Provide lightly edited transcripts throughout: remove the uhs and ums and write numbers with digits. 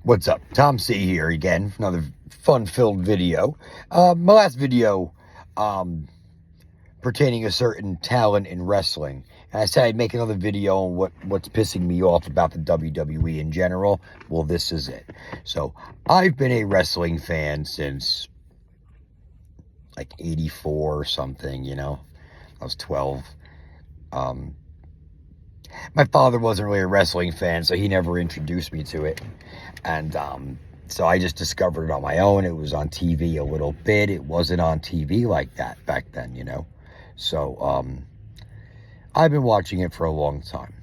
What's up? Tom C here again for another fun-filled video. My last video pertaining a certain talent in wrestling. And I said I'd make another video on what's pissing me off about the WWE in general. Well, this is it. So, I've been a wrestling fan since like 84 or something, you know. I was 12. My father wasn't really a wrestling fan, so he never introduced me to it. And so I just discovered it on my own. It was on TV a little bit. It wasn't on TV like that back then, you know. So I've been watching it for a long time.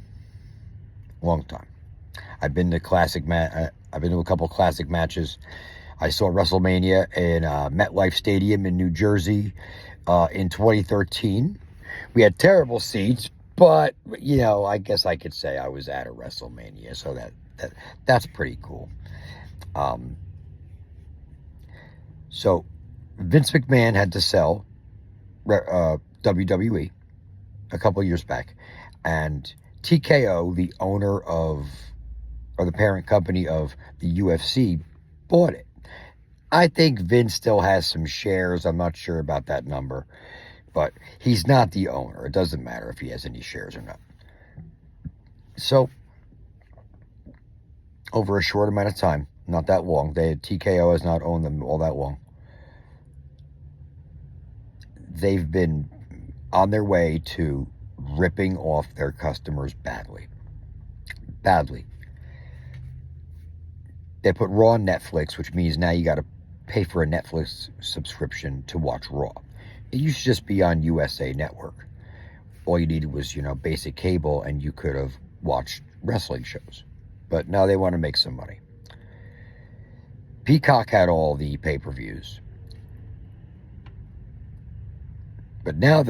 I've been to I've been to a couple classic matches. I saw WrestleMania in MetLife Stadium in New Jersey in 2013. We had terrible seats, but you know, I guess I could say I was at a WrestleMania, so that's pretty cool. So Vince McMahon had to sell WWE a couple years back, and TKO, the owner of, or the parent company of the UFC, bought it. I think Vince still has some shares. I'm not sure about that number, but he's not the owner. It doesn't matter if he has any shares or not. So over a short amount of time, not that long, TKO has not owned them all that long. They've been on their way to ripping off their customers badly. They put Raw on Netflix, which means now you got to pay for a Netflix subscription to watch Raw. It used to just be on USA Network. All you needed was, you know, basic cable, and you could have watched wrestling shows. But now they want to make some money. Peacock had all the pay-per-views. But now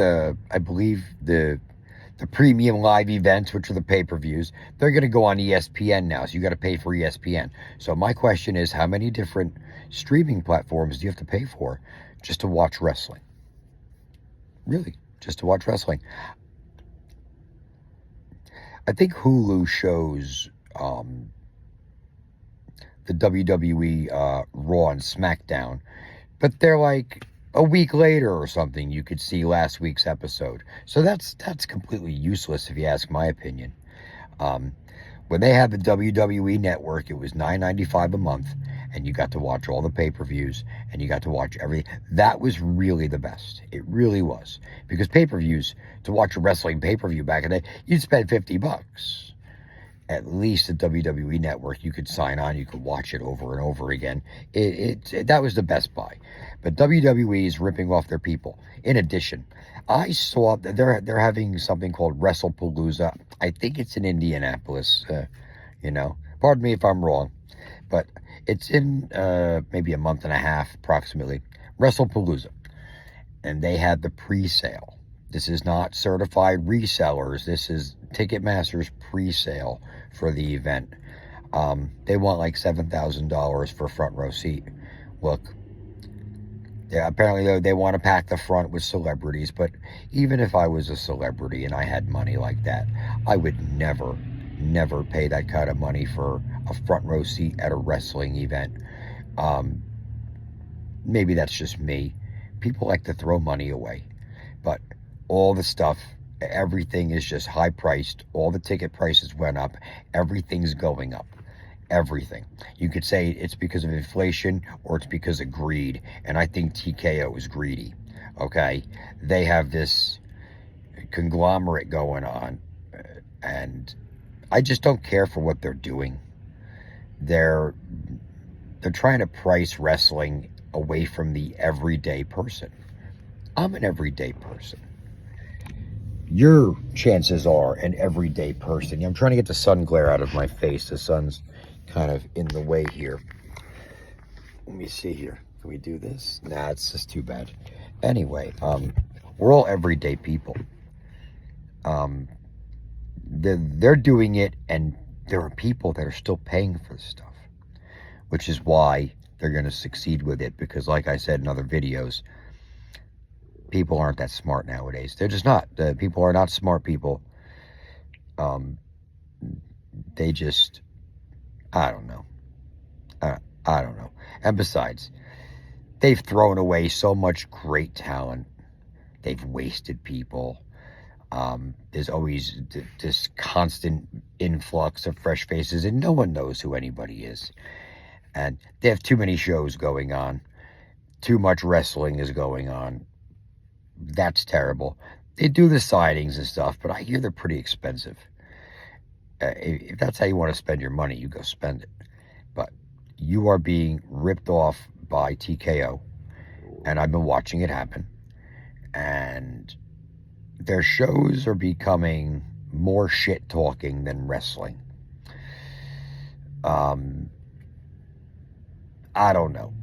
I believe the premium live events, which are the pay-per-views, they're going to go on ESPN now. So you got to pay for ESPN. So my question is, how many different streaming platforms do you have to pay for just to watch wrestling? Really, just to watch wrestling. I think Hulu shows the WWE Raw and SmackDown, but they're like a week later or something. You could see last week's episode, so that's completely useless if you ask my opinion. When they had the WWE Network, it was $9.95 a month, and you got to watch all the pay-per-views, and you got to watch everything. That was really the best. It really was, because pay-per-views, to watch a wrestling pay-per-view back in the day, you'd spend $50. At least the WWE Network, you could sign on, you could watch it over and over again. That was the best buy. But WWE is ripping off their people. In addition, I saw that they're having something called WrestlePalooza. I think it's in Indianapolis. You know, pardon me if I'm wrong, but it's in maybe a month and a half, approximately. WrestlePalooza, and they had the pre-sale. This is not certified resellers. This is Ticketmaster's pre-sale for the event. They want like $7,000 for front row seat. Look, apparently they want to pack the front with celebrities, but even if I was a celebrity and I had money like that, I would never pay that kind of money for a front row seat at a wrestling event. Maybe that's just me. People like to throw money away, but all the stuff, everything is just high priced. All the ticket prices went up. Everything's going up. Everything. You could say it's because of inflation or it's because of greed. And I think TKO is greedy. Okay? They have this conglomerate going on. And I just don't care for what they're doing. They're trying to price wrestling away from the everyday person. I'm an everyday person. Your chances are an everyday person. I'm trying to get the sun glare out of my face. The sun's kind of in the way here. Let me see here. Can we do this? Nah, it's just too bad. Anyway, we're all everyday people. They're doing it, and there are people that are still paying for the stuff, which is why they're going to succeed with it, because like I said in other videos, people aren't that smart nowadays. They're just not. People are not smart people. They just, I don't know. I don't know. And besides, they've thrown away so much great talent. They've wasted people. There's always this constant influx of fresh faces, and no one knows who anybody is. And they have too many shows going on. Too much wrestling is going on. That's terrible. They do the signings and stuff, but I hear they're pretty expensive. If that's how you want to spend your money, you go spend it. But you are being ripped off by TKO, and I've been watching it happen. And their shows are becoming more shit talking than wrestling. I don't know.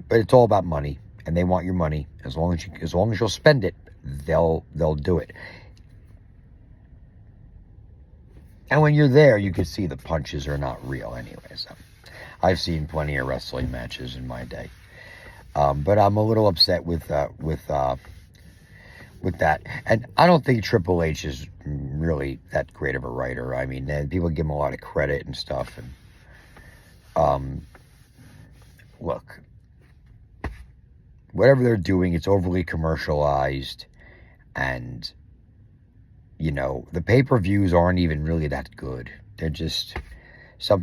But it's all about money, and they want your money. As long as you'll spend it, they'll do it. And when you're there, you can see the punches are not real anyway. So I've seen plenty of wrestling matches in my day. But I'm a little upset with that. And I don't think Triple H is really that great of a writer. I mean, people give him a lot of credit and stuff. And look, whatever they're doing, it's overly commercialized. And, you know, the pay-per-views aren't even really that good. They're just,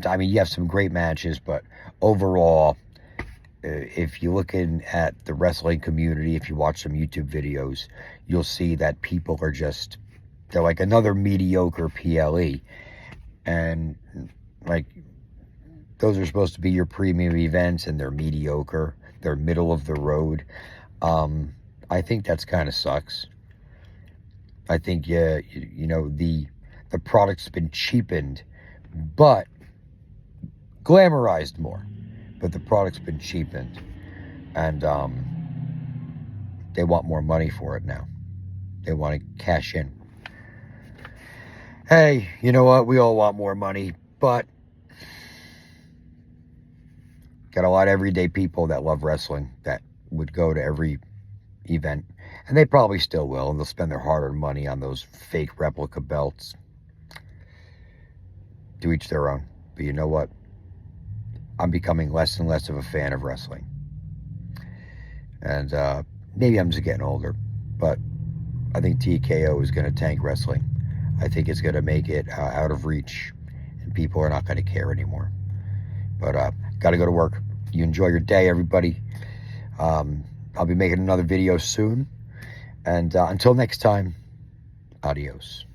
I mean, you have some great matches, but overall, if you're looking at the wrestling community, if you watch some YouTube videos, you'll see that people are just, they're like another mediocre PLE. And, like, those are supposed to be your premium events, and they're mediocre. They're middle of the road. I think that's kind of sucks. I think, you know, the product's been cheapened, but glamorized more. But the product's been cheapened, and they want more money for it now. They want to cash in. Hey, you know what? We all want more money, but got a lot of everyday people that love wrestling that would go to every event, and they probably still will, and they'll spend their hard-earned money on those fake replica belts. To each their own. But you know what? I'm becoming less and less of a fan of wrestling. And maybe I'm just getting older, but I think TKO is going to tank wrestling. I think it's going to make it out of reach, and people are not going to care anymore. But got to go to work. You enjoy your day, everybody. I'll be making another video soon. And until next time, adios.